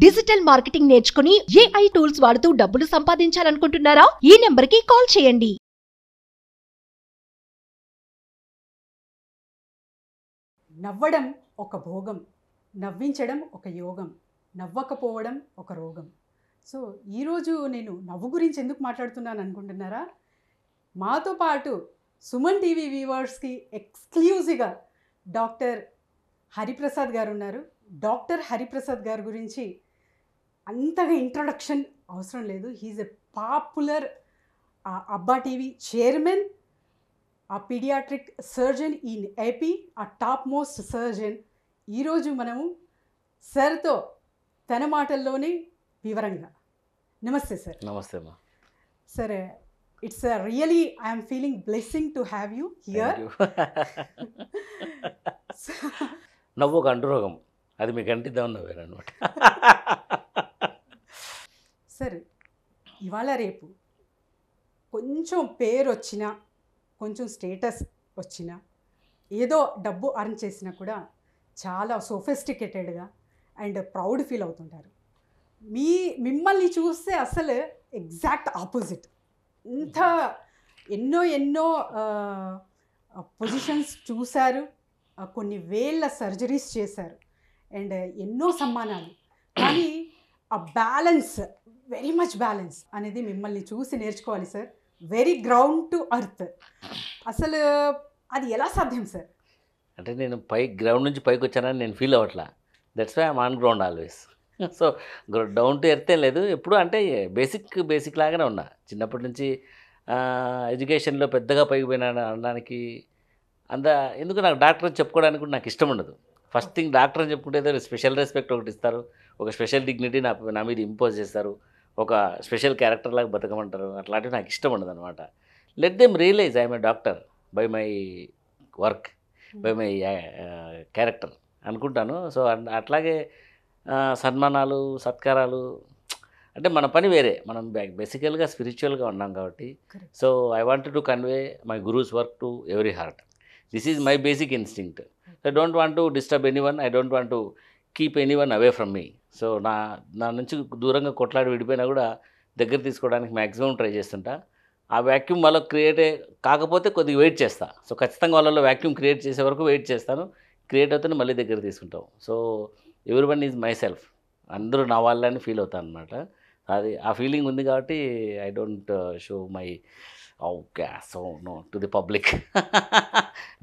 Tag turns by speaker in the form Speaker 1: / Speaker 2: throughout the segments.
Speaker 1: Digital marketing నేర్చుకుని AI tools వాడుతూ డబ్బులు సంపాదించాలనుకుంటున్నారా? ఈ నెంబర్కి కాల్ చేయండి.
Speaker 2: నవ్వడం ఒక భోగం, నవ్వించడం ఒక యోగం, నవ్వకపోవడం ఒక రోగం. సో ఈరోజు నేను నవ్వు గురించి ఎందుకు మాట్లాడుతున్నాను అనుకుంటున్నారా? మాతో పాటు సుమన్ టీవీ వ్యూవర్స్కి ఎక్స్క్లూజివ్గా డాక్టర్ హరిప్రసాద్ గారు ఉన్నారు. డాక్టర్ హరిప్రసాద్ గారి గురించి అంతగా ఇంట్రడక్షన్ అవసరం లేదు. హీఈస్ ఎ పాపులర్ అబ్బా టీవీ చైర్మన్, ఆ పీడియాట్రిక్ సర్జన్ ఇన్ ఏపీ, ఆ టాప్ మోస్ట్ సర్జన్. ఈరోజు మనము సార్తో తన మాటల్లోనే వివరంగా. నమస్తే సార్.
Speaker 3: నమస్తే అమ్మా.
Speaker 2: Sir, it's really I'm feeling blessing to have you here.
Speaker 3: నవ్వు ఒక అంటురోగం, అది మీకు అంటిద్దాం నవ్వేనమాట.
Speaker 2: సార్, ఇవాళ రేపు కొంచెం పేరు వచ్చినా, కొంచెం స్టేటస్ వచ్చినా, ఏదో డబ్బు అర్న్ చేసినా కూడా చాలా సోఫిస్టికేటెడ్గా అండ్ ప్రౌడ్ ఫీల్ అవుతుంటారు. మిమ్మల్ని చూస్తే అసలు ఎగ్జాక్ట్ ఆపోజిట్. ఇంత ఎన్నో పొజిషన్స్ చూశారు, కొన్ని వేల సర్జరీస్ చేశారు అండ్ ఎన్నో సమ్మానాలు. కానీ ఆ బ్యాలెన్స్, వెరీ మచ్ బ్యాలెన్స్ అనేది మిమ్మల్ని చూసి నేర్చుకోవాలి sir. Very ground to earth. అసలు అది ఎలా సాధ్యం సార్?
Speaker 3: అంటే నేను గ్రౌండ్ నుంచి పైకి వచ్చానని నేను ఫీల్ అవ్వట్లా. That's why I'm on ground always. So down to ఎర్తే లేదు ఎప్పుడు. అంటే బేసిక్ లాగానే ఉన్నా చిన్నప్పటి నుంచి. ఎడ్యుకేషన్లో పెద్దగా పైకి పోయినా అనడానికి ఎందుకు నాకు డాక్టర్ అని చెప్పుకోవడానికి కూడా నాకు ఇష్టం ఉండదు. ఫస్ట్ థింగ్, డాక్టర్ అని చెప్పుకుంటే ఏదో స్పెషల్ రెస్పెక్ట్ ఒకటి ఇస్తారు, ఒక స్పెషల్ డిగ్నిటీ నా మీద ఇంపోజ్ చేస్తారు, ఒక స్పెషల్ క్యారెక్టర్ లాగా బతకమంటారు. అట్లాంటివి నాకు ఇష్టం ఉండదు అనమాట. Let them realise I'm a doctor by my work, by my character అనుకుంటాను. సో అట్లాగే సన్మానాలు, సత్కారాలు అంటే మన పని వేరే. మనం బేసికల్గా స్పిరిచువల్గా ఉన్నాం కాబట్టి. So I want to convey my gurus work to every heart. This is my basic instinct. I don't want to disturb anyone, I don't want to keep anyone away from me. So నా నుంచి దూరంగా కొట్లాడి విడిపోయినా కూడా దగ్గర తీసుకోవడానికి maximum try చేస్తుంటా. ఆ vacuum వాళ్ళకి క్రియేట్ కాకపోతే కొద్దిగా వెయిట్ చేస్తా. సో ఖచ్చితంగా వాళ్ళలో వ్యాక్యూమ్ క్రియేట్ చేసే వరకు వెయిట్ చేస్తాను. క్రియేట్ అవుతూనే మళ్ళీ దగ్గర తీసుకుంటాం. So every one is my self, అందరూ నా వాళ్ళని ఫీల్ అవుతాను అనమాట. అది ఆ ఫీలింగ్ ఉంది కాబట్టి I don't show my so no to the public.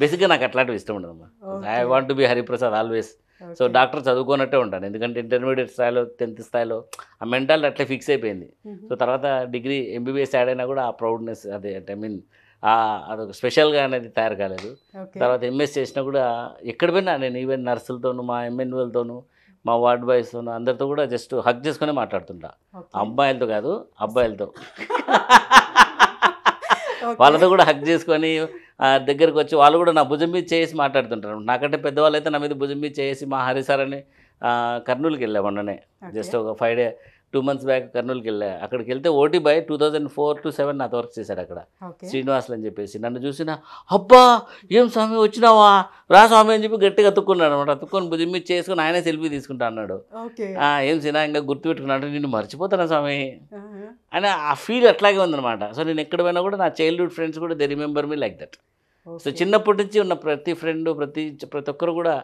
Speaker 3: బేసిక్గా నాకు అట్లాంటివి ఇష్టం ఉండదమ్మా. I want to be Hariprasad always. So doctor చదువుకోనట్టే ఉంటాను, ఎందుకంటే ఇంటర్మీడియట్ స్థాయిలో 10th స్థాయిలో ఆ మెంటాలిటీ అట్లా ఫిక్స్ అయిపోయింది. సో తర్వాత డిగ్రీ MBBS యాడ్ అయినా కూడా ఆ ప్రౌడ్నెస్, అదే అంటే అదొక స్పెషల్గా అనేది తయారు కాలేదు. తర్వాత MS చేసినా కూడా ఎక్కడ పోయినా నేను ఈవెన్ నర్సులతోనూ, మా MNOలతోనూ, మా వార్డ్ బాయ్స్తోనూ అందరితో కూడా జస్ట్ హగ్ చేసుకునే మాట్లాడుతుంటా. అమ్మాయిలతో కాదు, అబ్బాయిలతో. వాళ్ళతో కూడా హగ్ చేసుకొని దగ్గరకు వచ్చి వాళ్ళు కూడా నా భుజం మీద చేసి మాట్లాడుతుంటారు. నాకంటే పెద్దవాళ్ళు అయితే నా మీద భుజం మీద చేసి, మా హరి సార్ అని కర్నూలుకి వెళ్ళా మొన్ననే, జస్ట్ ఒక 2 months బ్యాక్ కర్నూలుకి వెళ్ళా. అక్కడికి వెళ్తే OT బాయ్ 2004 to 2007 నాతో వర్క్ చేశాడు అక్కడ, శ్రీనివాసులు అని చెప్పేసి. నన్ను చూసిన, అబ్బా ఏం స్వామి వచ్చినావా, రా స్వామి అని చెప్పి గట్టిగా అతుక్కున్నాడు అనమాట. అతుక్కొని భుజం మీద చేసుకుని ఆయనే సెల్ఫీ తీసుకుంటా అన్నాడు. ఏం సినా ఇంకా గుర్తుపెట్టుకున్నాడు, నిన్ను మర్చిపోతానా స్వామి అని ఆ ఫీల్ అట్లాగే ఉందన్నమాట. సో నేను ఎక్కడ పోయినా కూడా నా చైల్డ్హుడ్ ఫ్రెండ్స్ కూడా they remember me like that. So చిన్నప్పటి నుంచి ఉన్న ప్రతి ఫ్రెండ్, ప్రతి ఒక్కరు కూడా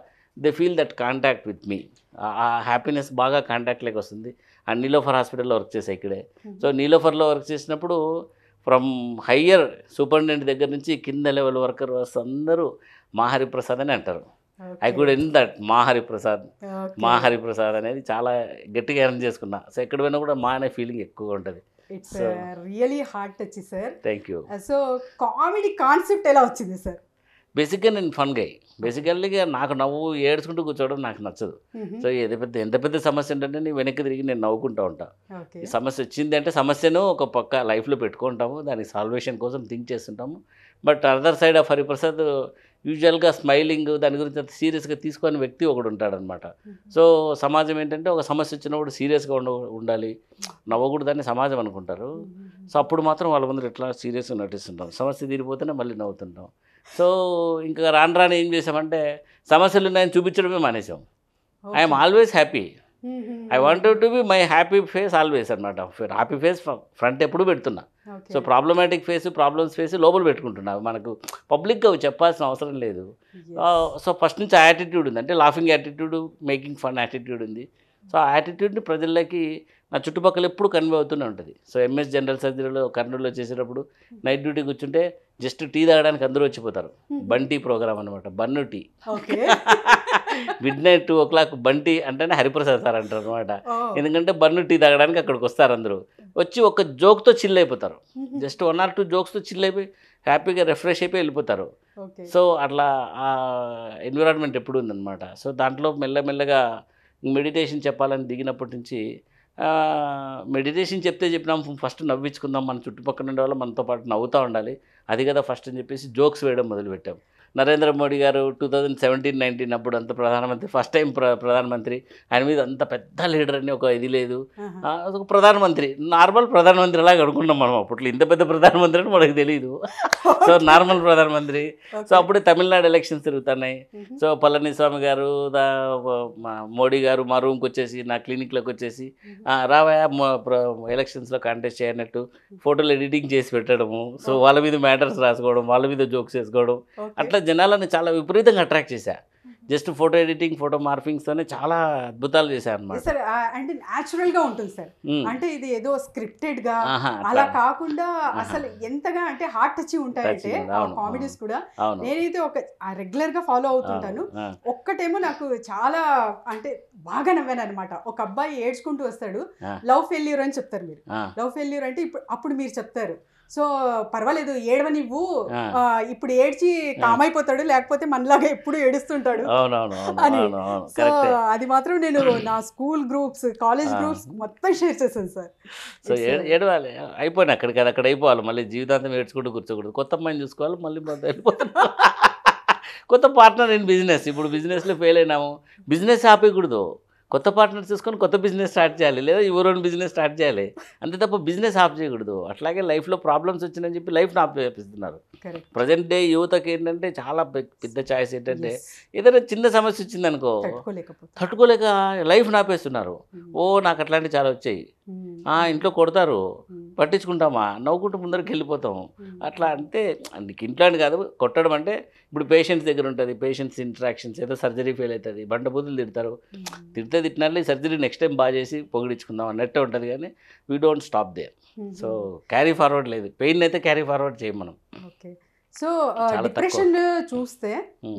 Speaker 3: they feel that contact with me. ఆ హ్యాపీనెస్ బాగా కాంటాక్ట్లోకి వస్తుంది. అండ్ నీలోఫర్ హాస్పిటల్లో వర్క్ చేసా ఇక్కడే. సో నీలోఫర్లో వర్క్ చేసినప్పుడు ఫ్రమ్ హయ్యర్ సూపరింటెండెంట్ దగ్గర నుంచి కింద లెవెల్ వర్కర్స్ అందరూ మా హరిప్రసాద్ అని అంటారు. ఐ కుడ్ ఎన్ దట్ మా హరిప్రసాద్ అనేది చాలా గట్టిగా ఎర్న్ చేసుకున్నా. సో ఎక్కడ పోయినా కూడా మా అనే ఫీలింగ్ ఎక్కువగా ఉంటుంది.
Speaker 2: It's really heart touch sir.
Speaker 3: Thank you.
Speaker 2: So comedy concept ఎలా వచ్చింది సార్?
Speaker 3: బేసిక్గా నేను ఫన్ గై. బేసికల్గా నాకు నవ్వు ఏడ్చుకుంటూ కూర్చోవడం నాకు నచ్చదు. సో ఎంత పెద్ద సమస్య ఏంటంటే నేను వెనక్కి తిరిగి నేను నవ్వుకుంటూ ఉంటాను. ఈ సమస్య వచ్చింది అంటే సమస్యను ఒక పక్క లైఫ్లో పెట్టుకుంటాము, దానికి సాల్వేషన్ కోసం థింక్ చేస్తుంటాము. But other side of Hariprasad యూజువల్గా స్మైలింగ్, దాని గురించి అంత సీరియస్గా తీసుకొని వ్యక్తి ఒకడు ఉంటాడనమాట. సో సమాజం ఏంటంటే ఒక సమస్య వచ్చినప్పుడు సీరియస్గా ఉండాలి, నవ్వకూడదని సమాజం అనుకుంటారు. సో అప్పుడు మాత్రం వాళ్ళ ముందు ఎట్లా సీరియస్గా నటిస్తుంటాం, సమస్య తీరిపోతేనే మళ్ళీ నవ్వుతుంటాం. సో ఇంకా రాను ఏం చేసామంటే సమస్యలు ఉన్నాయని చూపించడమే మానేసాం. I'm always happy. I wanted to be my happy face always అనమాట. హ్యాపీ ఫేస్ ఫ్రంట్ ఎప్పుడు పెడుతున్నా. సో ప్రాబ్లమాటిక్ ప్రాబ్లమ్స్ ఫేస్ లోపల పెట్టుకుంటున్నా. మనకు పబ్లిక్గా చెప్పాల్సిన అవసరం లేదు. సో ఫస్ట్ నుంచి ఆ యాటిట్యూడ్ ఉంది, అంటే laughing attitude, making fun attitude ఉంది. సో ఆ యాటిట్యూడ్ని ప్రజలకి నా చుట్టుపక్కల ఎప్పుడు కన్వే అవుతూనే ఉంటుంది. సో ఎంఎస్ జనరల్ సర్జరీలో కర్నూలులో చేసేటప్పుడు నైట్ డ్యూటీ కూర్చుంటే జస్ట్ టీ తాగడానికి అందరూ వచ్చిపోతారు. బంటి ప్రోగ్రామ్ అనమాట, bun tea. Midnight 2 o'clock bun tea అంటేనే హరిప్రసాద్ సార్ అంటారు అనమాట. ఎందుకంటే బన్ను టీ తాగడానికి అక్కడికి వస్తారు అందరూ. వచ్చి ఒక జోక్తో చిల్ అయిపోతారు. జస్ట్ 1 or 2 జోక్స్తో చిల్ అయిపోయి హ్యాపీగా రిఫ్రెష్ అయిపోయి వెళ్ళిపోతారు. సో అట్లా ఆ ఎన్విరాన్మెంట్ ఎప్పుడు ఉందన్నమాట. సో దాంట్లో మెల్లమెల్లగా మెడిటేషన్ చెప్పాలని దిగినప్పటి నుంచి మెడిటేషన్ చెప్పినాం, ఫస్ట్ నవ్వించుకుందాం, మన చుట్టుపక్కల ఉండే వాళ్ళు మనతో పాటు నవ్వుతూ ఉండాలి, అది కదా ఫస్ట్ అని చెప్పేసి జోక్స్ వేయడం మొదలుపెట్టాం. నరేంద్ర మోడీ గారు 2017-19 అప్పుడు అంత ప్రధానమంత్రి, ఫస్ట్ టైం ప్రధానమంత్రి. ఆయన మీద అంత పెద్ద లీడర్ అని ఒక ఇది లేదు, ఒక ప్రధానమంత్రి, నార్మల్ ప్రధానమంత్రి లాగా అనుకున్నాం మనం. అప్పట్లో ఇంత పెద్ద ప్రధానమంత్రి అని మనకు తెలియదు. సో నార్మల్ ప్రధానమంత్రి. సో అప్పుడే తమిళనాడు ఎలక్షన్స్ తిరుగుతున్నాయి. సో పళనిస్వామి గారు మోడీ గారు మా రూమ్కి వచ్చేసి, నా క్లినిక్లోకి వచ్చేసి, రావయా ఎలక్షన్స్లో కాంటెస్ట్ చేయనట్టు ఫోటోలు ఎడిటింగ్ చేసి పెట్టడము. సో వాళ్ళ మీద మ్యాటర్స్ రాసుకోవడం, వాళ్ళ మీద జోక్స్ వేసుకోవడం, అట్లా జనాలను చాలా విపరీతంగా అట్రాక్ట్ చేశా. జస్ట్ ఫోటో ఎడిటింగ్, ఫోటో మార్ఫింగ్స్తోనే చాలా అద్భుతాలు చేశాను అనమాట.
Speaker 2: సార్ అంటే న్యాచురల్గా ఉంటుంది సార్, అంటే ఇది ఏదో స్క్రిప్టెడ్గా అలా కాకుండా అసలు ఎంతగా అంటే హార్ట్ టచ్ ఉంటాయంటే కామెడీస్ కూడా. నేనైతే ఒక రెగ్యులర్గా ఫాలో అవుతుంటాను. ఒక్కటేమో నాకు చాలా అంటే బాగా నవ్వాను అనమాట. ఒక అబ్బాయి ఏడ్చుకుంటూ వస్తాడు, లవ్ ఫెయిల్యూర్ అని చెప్తారు మీరు. లవ్ ఫెయిల్యూర్ అంటే అప్పుడు మీరు చెప్తారు, సో పర్వాలేదు ఏడవనివ్వు, ఇప్పుడు ఏడ్చి కామైపోతాడు, లేకపోతే మనలాగా ఎప్పుడు ఏడుస్తుంటాడు అని. సో అది మాత్రం నేను నా స్కూల్ గ్రూప్స్, కాలేజ్ గ్రూప్స్ మొత్తం షేర్ చేశాను సార్.
Speaker 3: సో ఏడవాలి, అయిపోయినా అక్కడికి అక్కడ అయిపోవాలి, మళ్ళీ జీవితాంతం ఏడ్చుకుంటూ కూర్చోకూడదు, కొత్త అమ్మాయిని చూసుకోవాలి, మళ్ళీ వెళ్ళిపోతున్నాం. కొత్త పార్ట్నర్ ఇన్ బిజినెస్. ఇప్పుడు బిజినెస్లో ఫెయిల్ అయినాము, బిజినెస్ ఆపేయకూడదు, కొత్త పార్ట్నర్ తీసుకొని కొత్త బిజినెస్ స్టార్ట్ చేయాలి, లేదా ఎవరోని బిజినెస్ స్టార్ట్ చేయాలి, అంతే తప్ప బిజినెస్ ఆఫ్ చేయకూడదు. అట్లాగే లైఫ్లో ప్రాబ్లమ్స్ వచ్చిందని చెప్పి లైఫ్ని ఆఫ్ చేపిస్తున్నారు. ప్రజెంట్ డే యువతకి ఏంటంటే చాలా పెద్ద ఛాయిస్ ఏంటంటే, ఏదైనా చిన్న సమస్య వచ్చిందనుకో తట్టుకోలేక లైఫ్ని ఆపేస్తున్నారు. ఓ నాకు అట్లాంటివి చాలా వచ్చాయి. ఇంట్లో కొడతారు, పట్టించుకుంటామా, నవ్వుకుంటూ ముందరికి వెళ్ళిపోతాము. అట్లా అంటే ఇంట్లో అని కాదు, కొట్టడం అంటే ఇప్పుడు పేషెంట్స్ దగ్గర ఉంటుంది, పేషెంట్స్ ఇంటరాక్షన్స్, ఏదో సర్జరీ ఫెయిల్ అవుతుంది, బండబూతులు తిడతారు, తిట్టినారు, సర్జరీ నెక్స్ట్ టైం బాగా చేసి పొగిడించుకుందాం అన్నట్టే ఉంటుంది. కానీ we don't stop there. So carry forward లేదు, పెయిన్ అయితే క్యారీ ఫార్వర్డ్ చేయం మనం.
Speaker 2: ఓకే. సో డిప్రెషన్ చూస్తే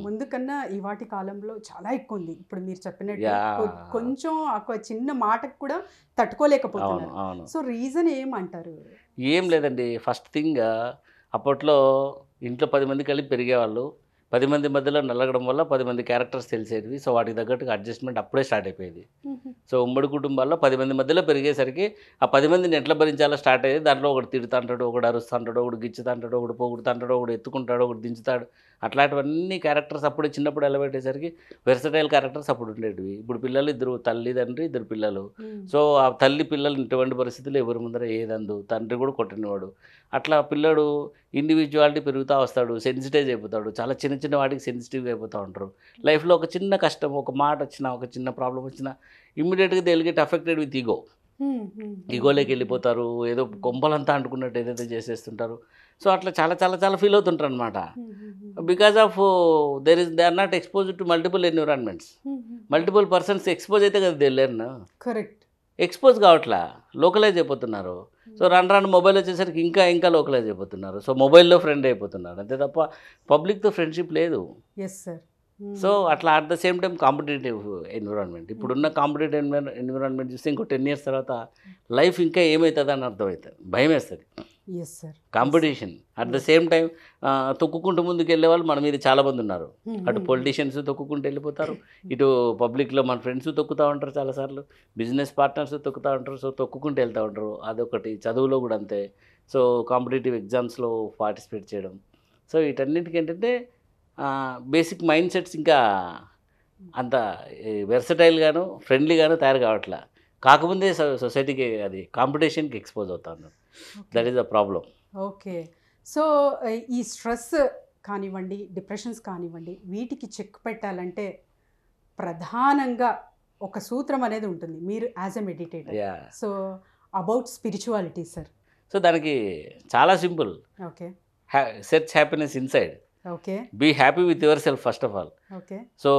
Speaker 2: ముందు కన్నా ఇవాటి కాలంలో చాలా ఎక్కువ ఉంది. ఇప్పుడు మీరు చెప్పినట్టు కొంచెం ఒక చిన్న మాటకు కూడా తట్టుకోలేకపోతున్నారు. సో రీజన్ ఏమంటారు?
Speaker 3: ఏం లేదండి, ఫస్ట్ థింగ్ అప్పట్లో ఇంట్లో 10 మంది కలిపి పెరిగేవాళ్ళు, 10 మంది మధ్యలో నలగడం వల్ల 10 మంది క్యారెక్టర్స్ తెలిసేవి. సో వాటికి తగ్గట్టుగా అడ్జస్ట్మెంట్ అప్పుడే స్టార్ట్ అయిపోయేది. సో ఉమ్మడి కుటుంబాల్లో 10 మంది మధ్యలో పెరిగేసరికి ఆ 10 మందిని ఎట్లా భరించాలో స్టార్ట్ అయ్యేది. దాంట్లో ఒకటి తిడుతుంటాడు, ఒకడు అరుస్తుంటాడు, ఒకడు గిచ్చుతుంటాడు, ఒకడు పోగుడుతుంటాడు, ఒకడు ఎత్తుకుంటాడు, ఒకడు దించుతాడు. అట్లాంటివన్నీ క్యారెక్టర్స్ అప్పుడే చిన్నప్పుడు ఎలబెట్టేసరికి వెర్సటైల్ క్యారెక్టర్స్ అప్పుడు ఉండేటివి. ఇప్పుడు పిల్లలు ఇద్దరు, తల్లిదండ్రి, 2 పిల్లలు. సో ఆ తల్లి పిల్లలు ఇటువంటి పరిస్థితుల్లో ఎవరి ముందర ఏదందు, తండ్రి కూడా కొట్టినవాడు. అట్లా పిల్లడు ఇండివిజువాలిటీ పెరుగుతూ వస్తాడు, సెన్సిటైజ్ అయిపోతాడు, చాలా చిన్న చిన్న వాటికి సెన్సిటివ్గా అయిపోతూ ఉంటారు. లైఫ్లో ఒక చిన్న కష్టం, ఒక మాట వచ్చినా, ఒక చిన్న ప్రాబ్లం వచ్చినా ఇమ్మీడియట్గా they will get affected with ego. ఈగోలోకి వెళ్ళిపోతారు, ఏదో కొంపలంతా అంటుకున్నట్టు ఏదైతే చేసేస్తుంటారు. సో అట్లా చాలా చాలా చాలా ఫీల్ అవుతుంటారు అనమాట. Because of they are not expose to multiple environments. Multiple persons expose అయితే కదా దే లెర్న్.
Speaker 2: కరెక్ట్.
Speaker 3: ఎక్స్పోజ్ కావట్లా, లోకలైజ్ అయిపోతున్నారు. సో రాను మొబైల్ వచ్చేసరికి ఇంకా ఇంకా లోకలైజ్ అయిపోతున్నారు. సో మొబైల్లో ఫ్రెండ్ అయిపోతున్నారు, అంతే తప్ప పబ్లిక్తో ఫ్రెండ్షిప్ లేదు. సో అట్లా at the same time competitive environment. ఇప్పుడున్న కాంపిటేటివ్ ఎన్విరాన్మెంట్ చూస్తే ఇంకో 10 years తర్వాత లైఫ్ ఇంకా ఏమవుతుంది అని అర్థమవుతుంది, భయం వేస్తుంది. Competition at the same time తొక్కుకుంటూ ముందుకు వెళ్ళే వాళ్ళు మన మీద చాలామంది ఉన్నారు. అటు పొలిటీషియన్స్ తొక్కుకుంటూ వెళ్ళిపోతారు, ఇటు పబ్లిక్లో మన ఫ్రెండ్స్ తొక్కుతూ ఉంటారు, చాలాసార్లు బిజినెస్ పార్ట్నర్స్ తొక్కుతూ ఉంటారు. సో తొక్కుకుంటూ వెళ్తూ ఉంటారు. అదొకటి. చదువులో కూడా అంతే. సో కాంపిటేటివ్ ఎగ్జామ్స్లో పార్టిసిపేట్ చేయడం. సో వీటన్నిటికీ ఏంటంటే బేసిక్ మైండ్ సెట్స్ ఇంకా అంత వెర్సటైల్గాను ఫ్రెండ్లీగాను తయారు కావట్లా. కాకముందే సొసైటీకి అది కాంపిటీషన్కి ఎక్స్పోజ్ అవుతాను. That is the problem.
Speaker 2: Okay. So ఈ స్ట్రెస్ కానివ్వండి, డిప్రెషన్స్ కానివ్వండి, వీటికి చెక్ పెట్టాలంటే ప్రధానంగా ఒక సూత్రం అనేది ఉంటుంది మీరు as a meditator.
Speaker 3: Yeah.
Speaker 2: So about spirituality sir.
Speaker 3: So దానికి చాలా simple.
Speaker 2: Okay.
Speaker 3: Search happiness inside.
Speaker 2: Okay.
Speaker 3: Be happy with your self first of all.
Speaker 2: Okay.
Speaker 3: So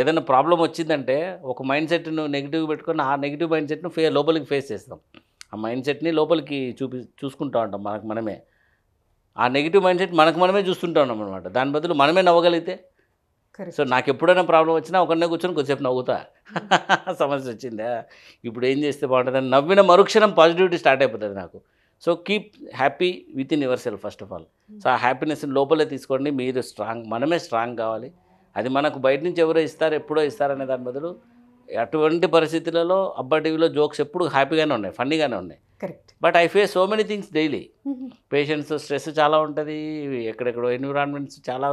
Speaker 3: ఏదైనా ప్రాబ్లం వచ్చిందంటే ఒక మైండ్ సెట్ను నెగిటివ్ పెట్టుకొని ఆ నెగిటివ్ మైండ్ సెట్ను లోపలికి ఫేస్ చేస్తాం. ఆ మైండ్ సెట్ని లోపలికి చూసుకుంటూ ఉంటాం మనకు మనమే. ఆ నెగిటివ్ మైండ్ సెట్ మనకు మనమే చూస్తుంటా ఉన్నాం అనమాట. దాని బదులు మనమే నవ్వగలిగితే.
Speaker 2: కరెక్ట్.
Speaker 3: సో నాకు ఎప్పుడైనా ప్రాబ్లం వచ్చినా ఒకరినే కూర్చొని కొద్దిసేపు నవ్వుతా. సమస్య వచ్చిందా ఇప్పుడు ఏం చేస్తే బాగుంటుందని నవ్విన మరుక్షణం పాజిటివిటీ స్టార్ట్ అయిపోతుంది నాకు. So keep happy with in your self first of all. So ఆ హ్యాపీనెస్ని లోపలే తీసుకోండి. మీరు స్ట్రాంగ్, మనమే స్ట్రాంగ్ కావాలి. అది మనకు బయట నుంచి ఎవరో ఇస్తారు, ఎప్పుడో ఇస్తారనే దాని బదులు అటువంటి పరిస్థితులలో అబ్బా టీవీలో జోక్స్ ఎప్పుడు హ్యాపీగానే ఉన్నాయి, ఫన్నీగానే ఉన్నాయి.
Speaker 2: Correct.
Speaker 3: But I face so many things daily. Patients stress చాలా ఉంటుంది, ఎక్కడెక్కడో ఎన్విరాన్మెంట్స్ చాలా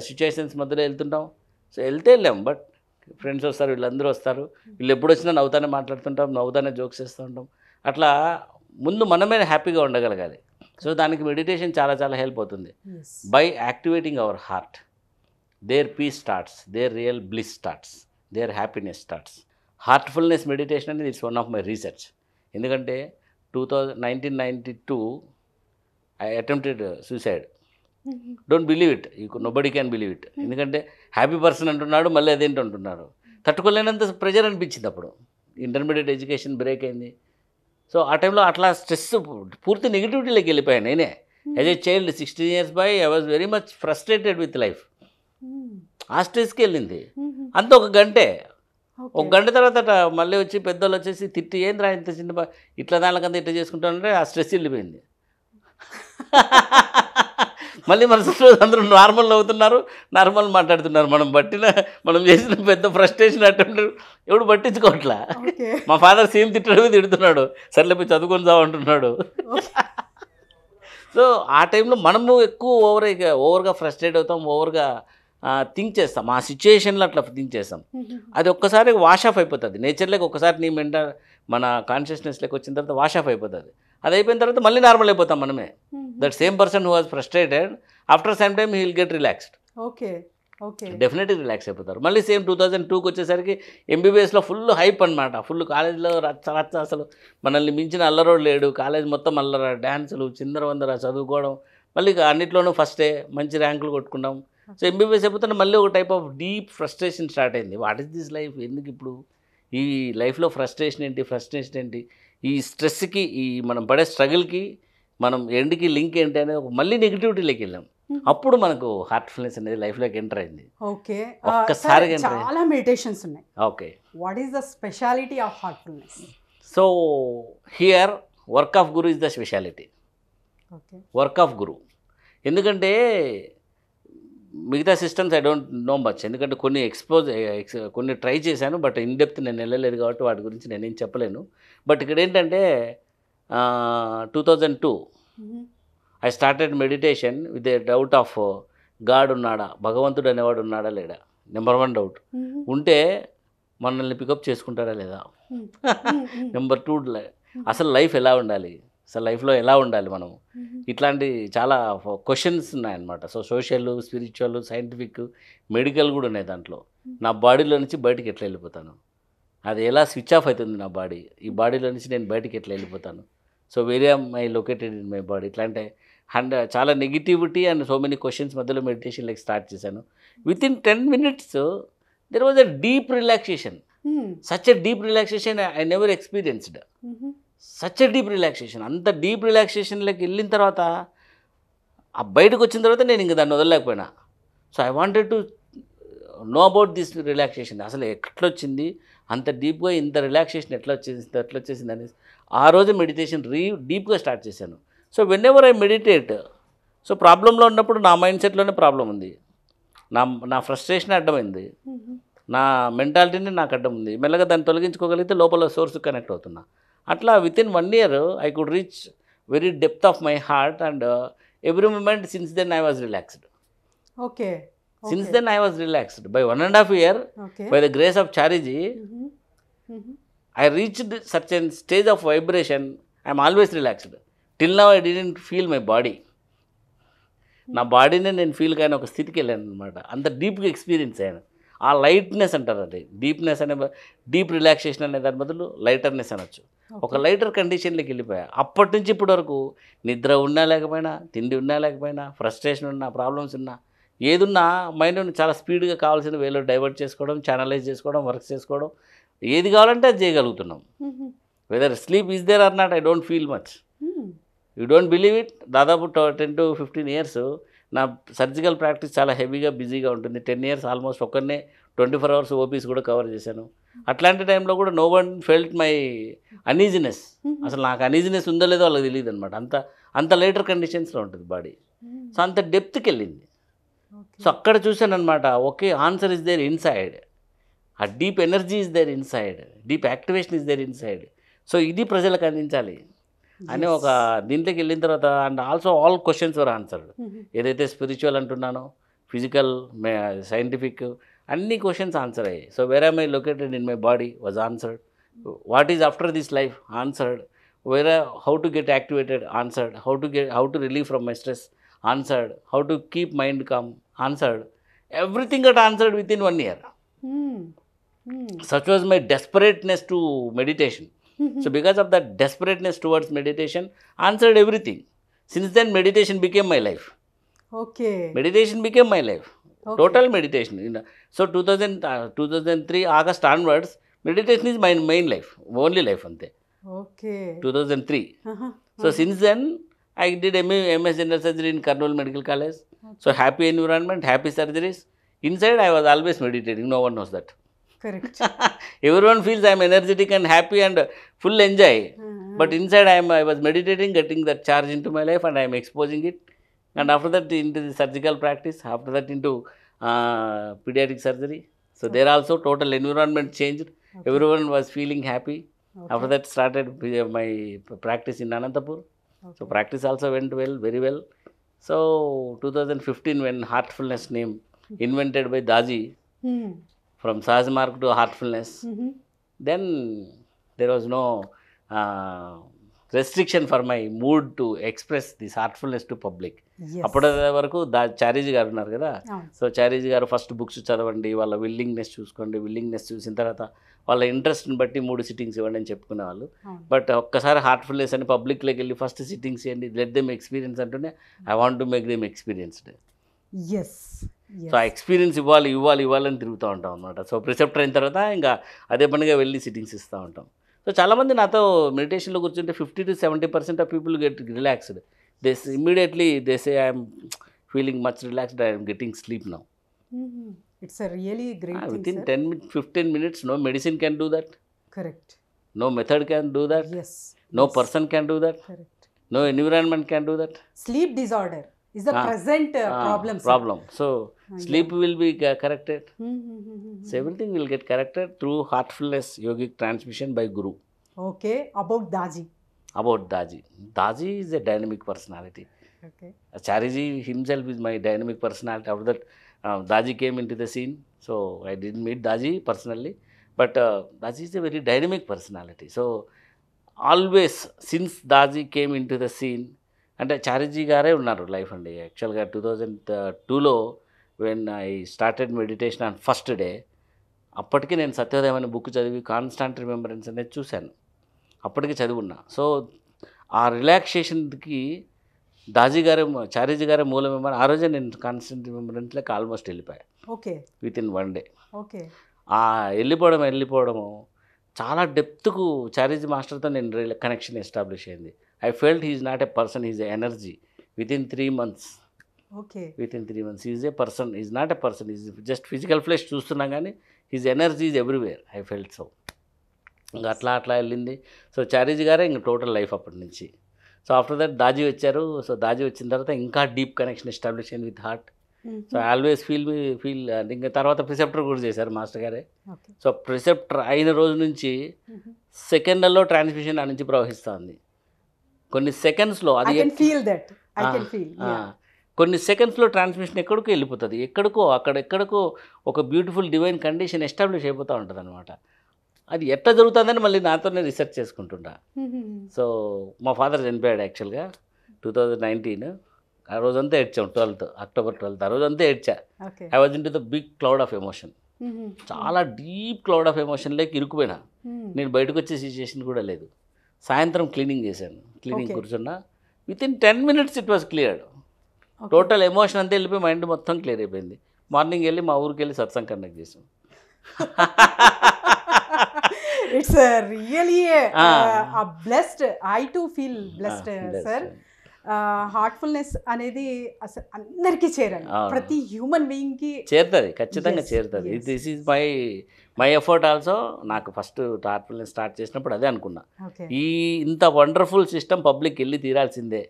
Speaker 3: సిచ్యుయేషన్స్ మధ్యలో వెళ్తుంటాం. సో వెళ్ళాం. బట్ ఫ్రెండ్స్ వస్తారు, వీళ్ళందరూ వస్తారు, వీళ్ళు ఎప్పుడు వచ్చినా నవ్వుతానే మాట్లాడుతుంటాం, నవ్వుతానే జోక్స్ చేస్తూ ఉంటాం. అట్లా ముందు మనమే హ్యాపీగా ఉండగలగాలి. సో దానికి మెడిటేషన్ చాలా చాలా హెల్ప్ అవుతుంది. By activating our heart, there peace starts, there real bliss starts, there happiness starts. Heartfulness meditation అనేది it's one of my research. ఎందుకంటే 1992 I attempted suicide. Don't believe it, nobody can believe it. ఎందుకంటే happy person అంటున్నాడు, మళ్ళీ అదేంటి అంటున్నారు. తట్టుకోలేనంత pressure అనిపించింది. అప్పుడు ఇంటర్మీడియట్ ఎడ్యుకేషన్ బ్రేక్ అయింది. సో ఆ టైంలో అట్లా స్ట్రెస్ పూర్తి నెగిటివిటీలోకి వెళ్ళిపోయాను నేనే. As a child 16 years boy I was very much frustrated with life. ఆ స్ట్రెస్కి వెళ్ళింది. అంత ఒక గంటే. ఒక గంట తర్వాత మళ్ళీ వచ్చి పెద్దోళ్ళు వచ్చేసి తిట్టి ఏంద్రా ఇంత చిన్న ఇట్లా దానికంతా ఇట్లా చేసుకుంటానంటే ఆ స్ట్రెస్ వెళ్ళిపోయింది. మళ్ళీ మన చుట్టూ అందరూ నార్మల్ అవుతున్నారు, నార్మల్ మాట్లాడుతున్నారు. మనం చేసిన పెద్ద ఫ్రస్ట్రేషన్ అటెంప్ట్ ఎవడు పట్టించుకోవట్లా. మా ఫాదర్ సేమ్ తిడుతున్నాడు, సర్లేపై చదువుకొని చావంటున్నాడు. సో ఆ టైంలో మనము ఎక్కువ ఓవర్గా ఫ్రస్ట్రేట్ అవుతాం, ఓవర్గా థింక్ చేస్తాం. ఆ సిచ్యుయేషన్లో అట్లా థింక్ చేస్తాం. అది ఒక్కసారి వాష్ ఆఫ్ అయిపోతుంది. నేచర్లోకి ఒకసారి నీ మన కాన్షియస్నెస్లోకి వచ్చిన తర్వాత వాష్ ఆఫ్ అయిపోతుంది. అది అయిపోయిన తర్వాత మళ్ళీ నార్మల్ అయిపోతాం మనమే. That same person who was frustrated after some time he will get relaxed.
Speaker 2: Okay. Okay.
Speaker 3: Definitely relax అయిపోతారు. మళ్ళీ సేమ్ 2002కి వచ్చేసరికి ఎంబీబీఎస్లో ఫుల్ హైప్ అనమాట. ఫుల్ కాలేజ్లో రచ్చ అసలు మనల్ని మించిన అల్లరోడు లేడు. కాలేజ్ మొత్తం అల్లర, డ్యాన్సులు, చిందరవందర, చదువుకోవడం, మళ్ళీ అన్నిట్లోనూ ఫస్టే మంచి ర్యాంకులు కొట్టుకున్నాం. సో ఎంబీబీఎస్ అయిపోతే మళ్ళీ ఒక type of deep frustration start అయింది. వాట్ ఈస్ దిస్ లైఫ్, ఎందుకు ఇప్పుడు ఈ లైఫ్లో ఫ్రస్ట్రేషన్ ఏంటి, ఈ స్ట్రెస్కి, ఈ మనం పడే స్ట్రగుల్కి, మనం ఎండ్కి లింక్ ఏంటి అనేది ఒక మళ్ళీ నెగిటివిటీలోకి వెళ్ళాం. అప్పుడు మనకు హార్ట్ఫుల్నెస్ అనేది లైఫ్లోకి ఎంటర్ అయింది.
Speaker 2: ఓకే.
Speaker 3: ఒక్కసారిగా
Speaker 2: చాలా మెడిటేషన్స్ ఉన్నాయి.
Speaker 3: Okay.
Speaker 2: What is the speciality of heartfulness?
Speaker 3: So here work of guru is the speciality.
Speaker 2: Okay.
Speaker 3: Work of guru. ఎందుకంటే మిగతా systems I don't know much. ఎందుకంటే కొన్ని ట్రై చేశాను, బట్ ఇన్ డెప్త్ నేను వెళ్ళలేదు కాబట్టి వాటి గురించి నేనేం చెప్పలేను. బట్ ఇక్కడ ఏంటంటే 2002 I started meditation with a doubt of God ఉన్నాడా, భగవంతుడు అనేవాడు ఉన్నాడా లేడా. Number 1 doubt. ఉంటే మనల్ని పికప్ చేసుకుంటారా లేదా. నెంబర్ 2 అసలు లైఫ్ ఎలా ఉండాలి, అసలు లైఫ్లో ఎలా ఉండాలి మనం. ఇట్లాంటి చాలా క్వశ్చన్స్ ఉన్నాయన్నమాట. So social, spiritual, scientific, medical కూడా ఉన్నాయి దాంట్లో. నా బాడీలో నుంచి బయటికి ఎట్లా వెళ్ళిపోతాను, అది ఎలా స్విచ్ ఆఫ్ అవుతుంది నా బాడీ, ఈ బాడీలో నుంచి నేను బయటికి ఎట్లా వెళ్ళిపోతాను. సో వేరే my located in my body. ఇట్లాంటి చాలా negativity and so many questions మధ్యలో మెడిటేషన్ లైక్ స్టార్ట్ చేశాను. Within 10 minutes there was a deep relaxation. Such a deep relaxation I never experienced. Such a deep relaxation. అంత deep రిలాక్సేషన్లోకి వెళ్ళిన తర్వాత ఆ బయటకు వచ్చిన తర్వాత నేను ఇంక దాన్ని వదలలేకపోయినా. So I wanted to know about this relaxation. అసలు ఎట్లా వచ్చింది అంత డీప్గా, ఇంత రిలాక్సేషన్ ఎట్లా వచ్చేసింది అనేసి ఆ రోజు మెడిటేషన్ డీప్గా స్టార్ట్ చేశాను. So when ever I meditate, so ప్రాబ్లంలో ఉన్నప్పుడు నా మైండ్ సెట్లోనే ప్రాబ్లం ఉంది, నా ఫ్రస్ట్రేషన్ అడ్డమైంది, నా మెంటాలిటీని నాకు అడ్డం ఉంది. మెల్లగా దాన్ని తొలగించుకోగలిగితే లోపల సోర్స్ కనెక్ట్ అవుతున్నా. అట్లా within 1 year I could reach very depth of my heart and every moment since then I was relaxed.
Speaker 2: Okay.
Speaker 3: Since then I was relaxed. By 1.5 years, by the grace of Chariji, I reached such a stage of vibration. I am always relaxed. Till now I didn't feel my body. నా బాడీనే నేను feel కానీ ఒక స్థితికి వెళ్ళాను అనమాట. అంత డీప్గా experience అయ్యాను. ఆ లైట్నెస్ అంటారు, అది డీప్నెస్ అనే డీప్ రిలాక్సేషన్ అనే దాని బదులు లైటర్నెస్ అనొచ్చు. ఒక లైటర్ కండిషన్లోకి వెళ్ళిపోయా. అప్పటి నుంచి ఇప్పటి వరకు నిద్ర ఉన్నా లేకపోయినా, తిండి ఉన్నా లేకపోయినా, ఫ్రస్ట్రేషన్ ఉన్నా, ప్రాబ్లమ్స్ ఉన్నా, ఏదున్నా మైండ్ని చాలా స్పీడ్గా కావాల్సిన వేలో డైవర్ట్ చేసుకోవడం, ఛానలైజ్ చేసుకోవడం, వర్క్ చేసుకోవడం, ఏది కావాలంటే అది చేయగలుగుతున్నాం. Whether sleep is there or not, I don't feel much. You don't believe it, దాదాపు 10 to 15 years నా సర్జికల్ ప్రాక్టీస్ చాలా హెవీగా బిజీగా ఉంటుంది. 10 years ఆల్మోస్ట్ ఒక్కనే 24 hours ఓపీస్ కూడా కవర్ చేశాను. అట్లాంటి టైంలో కూడా no one felt my uneasiness. అసలు నాకు అనీజినెస్ ఉందో లేదో వాళ్ళకి తెలియదు అనమాట. అంత లేటర్ కండిషన్స్లో ఉంటుంది బాడీ. సో అంత డెప్త్కి వెళ్ళింది. సో అక్కడ చూశాను అనమాట, okay answer is there inside, ఆ deep energy is there inside, deep activation is there inside. So ఇది ప్రజలకు అందించాలి అని ఒక దీంట్లోకి వెళ్ళిన తర్వాత, and also all questions were answered. ఏదైతే స్పిరిచువల్ అంటున్నానో, ఫిజికల్, సైంటిఫిక్, అన్ని క్వశ్చన్స్ ఆన్సర్ అయ్యాయి. So where am I located in my body was answered. What is after this life answered. Where how to get activated answered. How to relieve from my stress answered. How to keep mind calm answered. Everything got answered within 1 year. Such was my desperateness to meditation. So because of that desperateness towards meditation, answered everything. Since then meditation became my life.
Speaker 2: Okay.
Speaker 3: Meditation became my life.
Speaker 2: Okay.
Speaker 3: Total meditation. So 2003 August onwards, meditation is my main life, only life ante.
Speaker 2: Okay.
Speaker 3: 2003. So since then I did MS General Surgery in Kurnool Medical College. So happy environment, happy surgeries. Inside I was always meditating. No one knows that.
Speaker 2: Correct.
Speaker 3: Everyone feels I am energetic and happy and full enjoy. But inside I was meditating, getting that charge into my life, and I am exposing it. And after that into the surgical practice, after that into pediatric surgery. So there also total environment changed.
Speaker 2: Okay.
Speaker 3: Everyone was feeling happy.
Speaker 2: Okay.
Speaker 3: After that started my practice in Anantapur.
Speaker 2: Okay.
Speaker 3: So practice also went well, very well. So 2015 when heartfulness name invented by Daji, from Sahasmark to heartfulness, then there was no restriction for my mood to express this heartfulness to public.
Speaker 2: Yes.
Speaker 3: అప్పటి వరకు చారీజీ గారు ఉన్నారు కదా.
Speaker 2: అవును.
Speaker 3: So చారీజీ గారు first books చదవండి, వాళ్ళ willingness చూసుకోండి, విల్లింగ్నెస్ చూసిన తర్వాత వాళ్ళ ఇంట్రెస్ట్ని బట్టి 3 సిట్టింగ్స్ ఇవ్వండి అని చెప్పుకునేవాళ్ళు.
Speaker 2: అవును.
Speaker 3: బట్ ఒక్కసారి హార్ట్ఫుల్నెస్ అని పబ్లిక్లోకి వెళ్ళి ఫస్ట్ సిట్టింగ్స్ చేయండి, లెట్ దెమ్ ఎక్స్పీరియన్స్ అంటూనే I want to make them experienced.
Speaker 2: Yes.
Speaker 3: So ఆ ఎక్స్పీరియన్స్ ఇవ్వాలని తిరుగుతూ ఉంటాం అనమాట. సో ప్రిసెప్టర్ అయిన తర్వాత ఇంకా అదే పనిగా వెళ్ళి సిట్టింగ్స్ ఇస్తూ ఉంటాం. సో చాలామంది నాతో మెడిటేషన్లో కూర్చుంటే 50 to 70% of people get relaxed. Immediately they say I'm feeling much relaxed, I'm getting sleep now.
Speaker 2: It's a really great thing,
Speaker 3: Within
Speaker 2: sir.
Speaker 3: 10-15 minutes, no medicine can do that,
Speaker 2: Correct.
Speaker 3: no method can do that,
Speaker 2: Yes.
Speaker 3: no
Speaker 2: Yes.
Speaker 3: person can do that,
Speaker 2: Correct.
Speaker 3: no environment can do that.
Speaker 2: Sleep disorder is the present problem, sir.
Speaker 3: Problem. So sleep will be corrected.
Speaker 2: Mm-hmm.
Speaker 3: So everything will get corrected through heartfulness yogic transmission by Guru.
Speaker 2: Okay. About Daji.
Speaker 3: About Daji. Daji is a dynamic personality.
Speaker 2: Okay.
Speaker 3: Chariji himself is my dynamic personality. After that, Daji came into the scene. So I didn't meet Daji personally, but Daji is a very dynamic personality. So always since Daji came into the scene, అంటే చారీజీ గారే ఉన్నారు life అండి. యాక్చువల్గా 2002లో when I started meditation on first day, అప్పటికి నేను సత్యోదయం అనే book చదివి కాన్స్టాంట్ రిమెంబరెన్స్ అనేది చూశాను. అప్పటికి చదివున్నా. సో ఆ రిలాక్సేషన్కి చారీజీ గారే మూలమేమో. ఆ రోజే నేను కాన్స్టాంట్ రిమెంబరెన్స్లోకి ఆల్మోస్ట్ వెళ్ళిపోయాను.
Speaker 2: Okay.
Speaker 3: Within 1 day.
Speaker 2: Okay.
Speaker 3: ఆ వెళ్ళిపోవడము చాలా డెప్త్కు చారీజీ మాస్టర్తో నేను కనెక్షన్ ఎస్టాబ్లిష్ అయింది. I felt he's not a person, he's a energy. Within 3 months.
Speaker 2: Okay.
Speaker 3: Within 3 months is a person, is not a person, is just physical flesh చూస్తున్నాం కానీ his energy is everywhere. I felt so. ఇంకా అట్లా వెళ్ళింది. So చారీజీ గారే ఇంకా total life అప్పటి నుంచి. So after that Daaji వచ్చారు. సో దాజీ వచ్చిన తర్వాత ఇంకా డీప్ కనెక్షన్ ఎస్టాబ్లిష్ అయింది with heart. So I always feel ఇంకా తర్వాత ప్రిసెప్టర్ కూడా చేశారు మాస్టర్ గారే.
Speaker 2: Okay.
Speaker 3: సో ప్రిసెప్టర్ అయిన రోజు నుంచి సెకండ్లలో ట్రాన్స్మిషన్ ఆ నుంచి ప్రవహిస్తుంది. కొన్ని సెకండ్స్లో
Speaker 2: I
Speaker 3: అది
Speaker 2: can feel that. I can feel. Yeah.
Speaker 3: కొన్ని సెకండ్స్లో ట్రాన్స్మిషన్ ఎక్కడికో వెళ్ళిపోతుంది, ఎక్కడికో ఒక బ్యూటిఫుల్ డివైన్ కండిషన్ ఎస్టాబ్లిష్ అయిపోతూ ఉంటుంది అనమాట. అది ఎట్లా జరుగుతుందని మళ్ళీ నాతోనే రీసెర్చ్ చేసుకుంటుంటా. సో మా ఫాదర్ చనిపోయాడు యాక్చువల్గా 2019. ఆ రోజంతా ఏడ్చాం, October 12th. ఆ రోజంతా ఏడ్చా.
Speaker 2: Okay.
Speaker 3: I was into the big cloud of emotion. చాలా డీప్ క్లౌడ్ ఆఫ్ ఎమోషన్లోకి ఇరుక్కుపోయినా. నేను బయటకు వచ్చే సిచ్యుయేషన్ కూడా లేదు. సాయంత్రం క్లీనింగ్ చేశాను, క్లీనింగ్ కూర్చున్నా, within 10 minutes it was cleared. Total emotion అంతా వెళ్ళిపోయి మైండ్ మొత్తం క్లియర్ అయిపోయింది. మార్నింగ్ వెళ్ళి మా ఊరికి వెళ్ళి సత్సంగ్ కండక్ట్ చేసాం.
Speaker 2: It's really blessed. I to feel blessed sir. Heartfulness అనేది అసలు అందరికీ చేరాలి, ప్రతి హ్యూమన్ బీయింగ్కి
Speaker 3: చేరుతుంది, ఖచ్చితంగా చేరుతుంది. This is my effort also. నాకు ఫస్ట్ హార్ట్ఫుల్నెస్ స్టార్ట్ చేసినప్పుడు అదే అనుకున్నా, ఈ ఇంత వండర్ఫుల్ సిస్టమ్ పబ్లిక్ వెళ్ళి తీరాల్సిందే,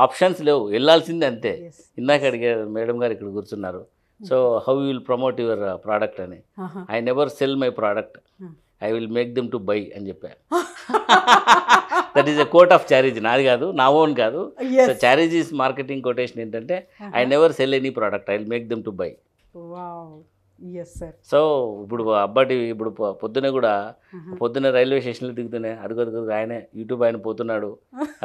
Speaker 3: ఆప్షన్స్ లేవు, వెళ్ళాల్సిందే అంతే. ఇందాక అడిగారు మేడం గారు, ఇక్కడ కూర్చున్నారు. So how you will promote your product అని. I never sell my product, I will make them to buy అని చెప్పాను. That is a quote of చారేజీ, నాది కాదు, నా ఓన్ కాదు. సో చారేజీస్ మార్కెటింగ్ కొటేషన్ ఏంటంటే, I never sell any product, I will make them to buy. So ఇప్పుడు అబ్బాటి ఇప్పుడు పొద్దునే కూడా పొద్దున్న రైల్వే స్టేషన్లో దిగుతున్నాయి, అదిగో ఆయనే యూట్యూబ్ ఆయన పోతున్నాడు,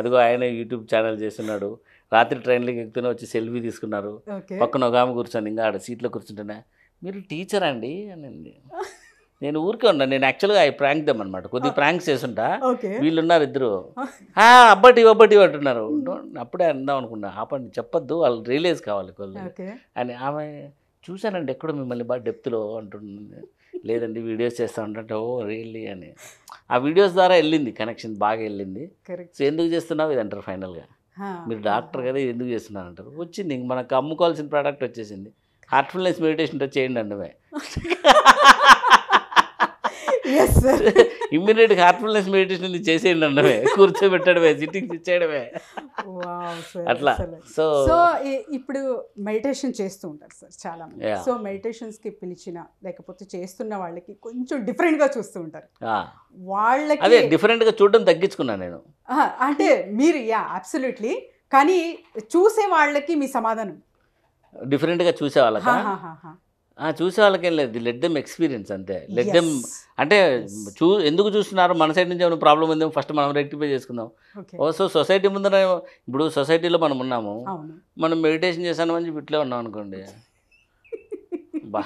Speaker 3: అదిగో ఆయనే యూట్యూబ్ ఛానల్ చేస్తున్నాడు. రాత్రి ట్రైన్లోకి ఎక్కుతూనే వచ్చి సెల్ఫీ తీసుకున్నారు. పక్కన ఒక ఆమె కూర్చొని ఇంకా ఆడ సీట్లో కూర్చుంటేనే, మీరు టీచర్ అండి అని. నేను ఊరికే ఉన్నా, నేను యాక్చువల్గా ఐ ప్రాంక్ దెమ్ అనమాట, కొద్దిగా ప్రాంక్స్ చేస్తుంటా. వీళ్ళు ఉన్నారు ఇద్దరు, అబ్బటి అంటున్నారు. అప్పుడే అందాం అనుకున్నా, ఆపండి చెప్పొద్దు, వాళ్ళు రియలైజ్ కావాలి కొద్దిగా అని. ఆమె చూశానండి ఎక్కడో మిమ్మల్ని బాగా డెప్త్లో అంటుంది. లేదండి వీడియోస్ చేస్తా ఉంటే, ఓ రియల్లీ అని. ఆ వీడియోస్ ద్వారా వెళ్ళింది కనెక్షన్, బాగా వెళ్ళింది. సో ఎందుకు చేస్తున్నావు ఇది అంటారు ఫైనల్గా, మీరు డాక్టర్ కదా ఇది ఎందుకు చేస్తున్నారు అంటారు. వచ్చింది ఇంక మనకు అమ్ముకోవాల్సిన ప్రోడక్ట్ వచ్చేసింది. హార్ట్ఫుల్నెస్ మెడిటేషన్ చేయండి అండమే, ఇమ్మీడియట్గా హార్ట్ఫుల్నెస్ మెడిటేషన్ చేసేయండి అండమే, కూర్చోబెట్టడమే, సిట్టింగ్స్ ఇచ్చేయడమే అట్లా. సో
Speaker 2: ఇప్పుడు మెడిటేషన్ చేస్తూ ఉంటారు సార్ చాలా మంది. సో మెడిటేషన్స్కి పిలిచిన లేకపోతే చేస్తున్న వాళ్ళకి కొంచెం డిఫరెంట్గా చూస్తూ ఉంటారు. వాళ్ళకి
Speaker 3: అదే డిఫరెంట్గా చూడడం తగ్గించుకున్నాను నేను.
Speaker 2: అంటే మీరు అబ్సల్యూట్లీ, కానీ చూసే వాళ్ళకి మీ సమాధానం
Speaker 3: డిఫరెంట్గా చూసే వాళ్ళకి చూసే వాళ్ళకేం లేదు, లెట్ దెమ్ ఎక్స్పీరియన్స్ అంతే. లెట్ దెమ్ అంటే ఎందుకు చూస్తున్నారు, మన సైడ్ నుంచి ఏమైనా ప్రాబ్లం ఉందేమో ఫస్ట్ మనం రెక్టిఫై చేసుకుందాం. సో సొసైటీ ముందర, ఇప్పుడు సొసైటీలో మనం ఉన్నాము, మనం మెడిటేషన్ చేశాను అని చెప్పి ఇట్లే ఉన్నాం అనుకోండి, బా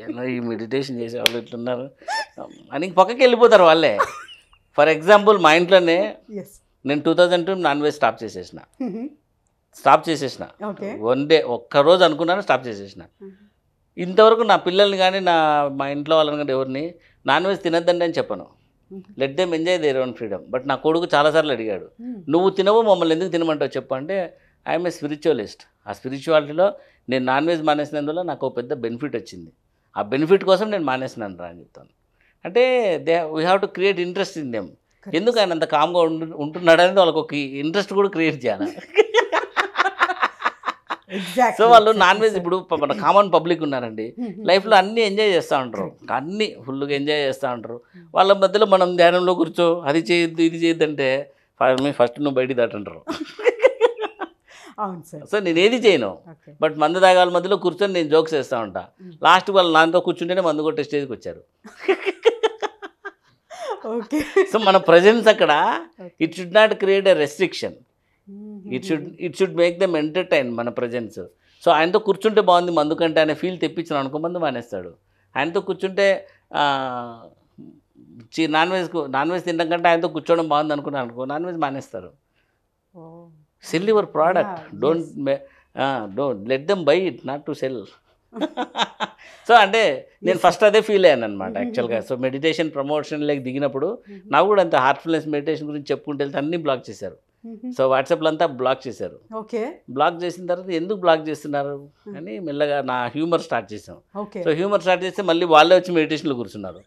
Speaker 3: ఏమో ఈ మెడిటేషన్ చేసే వాళ్ళు ఇట్లున్నారు అని పక్కకి వెళ్ళిపోతారు వాళ్ళే. ఫర్ ఎగ్జాంపుల్ మా ఇంట్లోనే నేను 2002 నాన్ వెజ్ స్టాప్ చేసేసిన. వన్ డే ఒక్కరోజు అనుకున్నాను, స్టాప్ చేసేసిన. ఇంతవరకు నా పిల్లల్ని కానీ మా ఇంట్లో వాళ్ళని కానీ ఎవరిని నాన్ వెజ్ తినద్దండి అని చెప్పను. Let them enjoy their own freedom. But నా కొడుకు చాలాసార్లు అడిగాడు, నువ్వు తినవు మమ్మల్ని ఎందుకు తినమంటావు చెప్పు అంటే, ఐఎమ్ ఏ స్పిరిచువలిస్ట్. ఆ స్పిరిచువాలిటీలో నేను నాన్ వెజ్ మానేసినందువల్ల నాకు ఒక పెద్ద బెనిఫిట్ వచ్చింది, ఆ బెనిఫిట్ కోసం నేను మానేసినాను రా అని చెప్తాను. అంటే we have to create interest in them. ఎందుకు ఆయన అంత కామ్గా ఉంటున్నాడు అనేది వాళ్ళకి ఒక ఇంట్రెస్ట్ కూడా క్రియేట్ చేయాలి. సో వాళ్ళు నాన్ వెజ్, ఇప్పుడు మన కామన్ పబ్లిక్ ఉన్నారండి, లైఫ్లో అన్నీ ఎంజాయ్ చేస్తూ ఉంటారు, అన్నీ ఫుల్గా ఎంజాయ్ చేస్తూ ఉంటారు. వాళ్ళ మధ్యలో మనం ధ్యానంలో కూర్చో అది చేయొద్దు ఇది చేయొద్దు అంటే ఫస్ట్ నువ్వు బయటికి దాటంటారు. సో నేను ఏది చేయను, బట్ మందు తాగాల మధ్యలో కూర్చొని నేను జోక్స్ చేస్తూ ఉంటా. లాస్ట్ వాళ్ళు నాతో కూర్చుంటేనే మందు కొట్టే స్టేజ్కి వచ్చారు. సో మన ప్రజెన్స్ అక్కడ, it should not create a restriction, it should make them entertain మన ప్రజెన్స్. సో ఆయనతో కూర్చుంటే బాగుంది మందు కంటే అనే ఫీల్ తెప్పించిన అనుకో, మందు మానేస్తాడు. ఆయనతో కూర్చుంటే నాన్ వెజ్ తినడం కంటే ఆయనతో కూర్చోవడం బాగుంది అనుకున్నాను అనుకో, నాన్ వెజ్ మానేస్తారు. Sell your product, don't let them buy it, not to sell. So అంటే నేను ఫస్ట్ అదే ఫీల్ అయ్యాను అనమాట యాక్చువల్గా. సో మెడిటేషన్ ప్రమోషన్లోకి దిగినప్పుడు నాకు కూడా అంత హార్ట్ఫుల్నెస్ మెడిటేషన్ గురించి చెప్పుకుంటే వెళ్తే అన్నీ బ్లాక్ చేశారు. సో వాట్సాప్లో అంతా బ్లాక్ చేశారు. బ్లాక్ చేసిన తర్వాత ఎందుకు బ్లాక్ చేస్తున్నారు అని మెల్లగా నా హ్యూమర్ స్టార్ట్ చేసాం. సో హ్యూమర్ స్టార్ట్ చేస్తే మళ్ళీ వాళ్ళే వచ్చి మెడిటేషన్లో కూర్చున్నారు.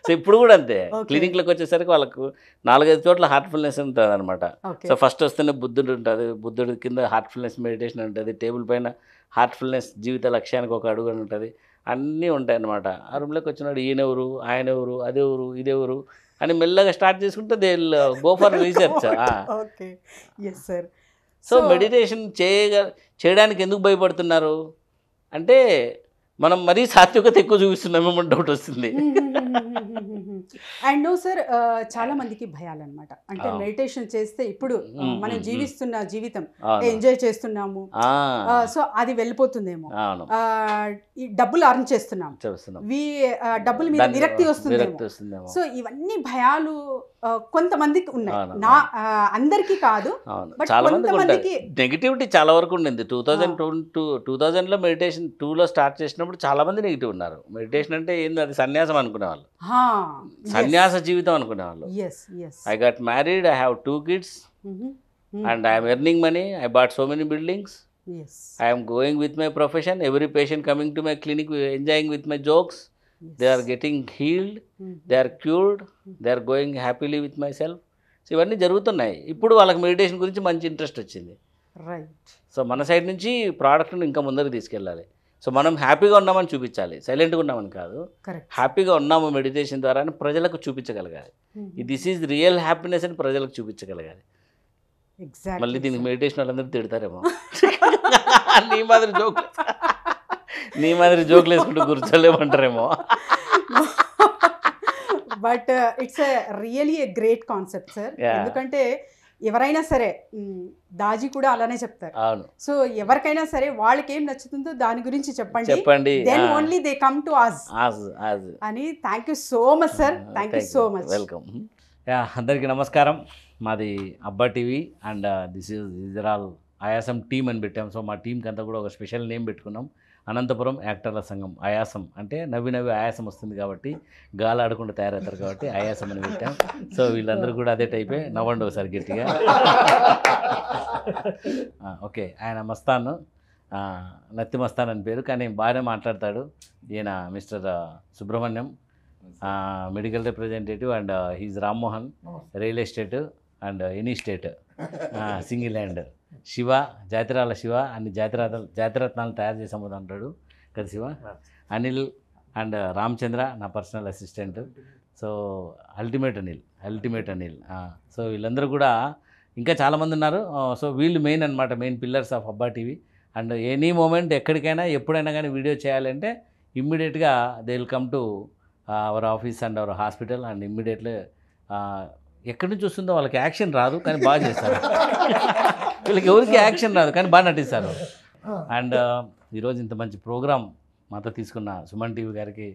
Speaker 3: సో ఇప్పుడు కూడా అంతే, క్లినిక్లోకి వచ్చేసరికి వాళ్ళకు 4-5 చోట్ల హార్ట్ఫుల్నెస్ ఉంటుంది అనమాట. సో ఫస్ట్ వస్తేనే బుద్ధుడు ఉంటుంది, బుద్ధుడి కింద హార్ట్ఫుల్నెస్ మెడిటేషన్ ఉంటుంది, టేబుల్ పైన హార్ట్ఫుల్నెస్ జీవిత లక్ష్యానికి ఒక అడుగు అని ఉంటుంది, అన్నీ ఉంటాయి అన్నమాట. ఆ రూమ్లోకి వచ్చినాడు ఈయనెవరు, ఆయనెవరు, అదెవరు, ఇదెవరు అని మెల్లగా స్టార్ట్ చేసుకుంటే they go for research. So meditation చేయడానికి ఎందుకు భయపడుతున్నారు అంటే, మనం మరీ సాత్వికత ఎక్కువ చూపిస్తున్నామేమో డౌట్ వస్తుంది.
Speaker 2: అండ్ నో సార్, చాలా మందికి భయాలన్నమాట. అంటే మెడిటేషన్ చేస్తే ఇప్పుడు మనం జీవిస్తున్న జీవితం ఎంజాయ్ చేస్తున్నాము, సో అది వెళ్ళిపోతుందేమో, ఈ డబ్బులు అర్న్ చేస్తున్నాము, డబ్బుల మీద విరక్తి వస్తుందేమో. సో ఇవన్నీ భయాలు కొంతమందికి ఉన్నాయి, అందరికీ కాదు.
Speaker 3: చాలా మందికి నెగిటివిటీ చాలా వరకు ఉండింది. 2000లో మెడిటేషన్ 2లో స్టార్ట్ చేసినప్పుడు చాలా మంది నెగిటివ్ ఉన్నారు. మెడిటేషన్ అంటే ఏంది, అది సన్యాసం అనుకునే వాళ్ళు, సన్యాస జీవితం అనుకునే వాళ్ళు. I got married, I have 2 kids and I am earning money. I bought so many buildings. I am going with my profession. Every patient coming to my clinic enjoying with my jokes. They are getting healed, they are cured, they are going happily with myself. So ఇవన్నీ జరుగుతున్నాయి. ఇప్పుడు వాళ్ళకి meditation గురించి మంచి interest వచ్చింది.
Speaker 2: Right.
Speaker 3: So మన side నుంచి ప్రోడక్ట్ని ఇంకా ముందరికి తీసుకెళ్ళాలి. సో మనం హ్యాపీగా ఉన్నామని చూపించాలి, సైలెంట్గా ఉన్నామని కాదు. హ్యాపీగా ఉన్నాము మెడిటేషన్ ద్వారా అని ప్రజలకు చూపించగలగాలి. దిస్ ఈజ్ రియల్ హ్యాపీనెస్ అని ప్రజలకు చూపించగలగాలి. మళ్ళీ దీనికి మెడిటేషన్ వాళ్ళందరూ తిడతారేమో, నీ మాదిరి జోకులు వేసుకుంటూ కూర్చోలేమంటారేమో.
Speaker 2: But it's really a great concept sir. ఎందుకంటే ఎవరైనా సరే, దాజీ కూడా అలానే చెప్తారు.
Speaker 3: అవును.
Speaker 2: సో ఎవరికైనా సరే వాళ్ళకి ఏం నచ్చుతుందో దాని గురించి చెప్పండి, then only they come to us అని. Thank you so much sir, thank you so much.
Speaker 3: Welcome. అందరికీ నమస్కారం. మాది Abba TV and this is all ఆయాసం టీమ్ అని పెట్టాం. సో మా టీంకి అంతా కూడా ఒక స్పెషల్ నేమ్ పెట్టుకున్నాం, అనంతపురం యాక్టర్ల సంఘం. ఆయాసం అంటే నవ్వి నవ్వి ఆయాసం వస్తుంది కాబట్టి, గాలి ఆడకుండా తయారవుతారు కాబట్టి ఆయాసం అని పెట్టాం. సో వీళ్ళందరూ కూడా అదే టైపే, నవ్వండి ఒకసారి గట్టిగా. ఓకే, ఆయన మస్తాన్, నత్తి మస్తాన్ అని పేరు, కానీ బాగానే మాట్లాడతాడు. ఈయన mister Subrahmanyam, medical representative, and he's Rammohan, real estate and any state, single hand. Shiva, జాతిరాల శివ, అన్ని జాతిరత్నాలు తయారు చేసి అమ్ముతుంటాడు కదా శివ. అనిల్ అండ్ రామచంద్ర నా personal assistant. So ultimate Anil. So వీళ్ళందరూ కూడా ఇంకా చాలామంది ఉన్నారు. సో వీళ్ళు మెయిన్ అనమాట, మెయిన్ పిల్లర్స్ ఆఫ్ అబ్బా టీవీ. అండ్ ఎనీ మూమెంట్ ఎక్కడికైనా ఎప్పుడైనా కానీ వీడియో చేయాలంటే ఇమ్మీడియట్గా they will come to our office and our hospital. And immediately ఎక్కడి నుంచి వస్తుందో వాళ్ళకి యాక్షన్ రాదు, కానీ బాగా చేస్తారు. వీళ్ళకి ఎవరికి యాక్షన్ రాదు, కానీ బాగా నటిస్తారు. అండ్ ఈరోజు ఇంత మంచి ప్రోగ్రామ్ మాతో తీసుకున్న సుమన్ టీవీ గారికి,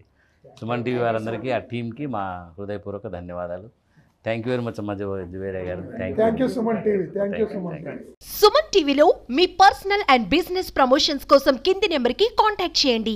Speaker 3: సుమన్ టీవీ వారందరికీ, ఆ టీంకి మా హృదయపూర్వక ధన్యవాదాలు. థ్యాంక్ యూ వెరీ మచ్ అమ్మ జువేరియా గారు. Thank you Suman TV.
Speaker 1: Suman టీవీలో మీ పర్సనల్ అండ్ బిజినెస్ ప్రమోషన్స్ కోసం కింది నెంబర్కి కాంటాక్ట్ చేయండి.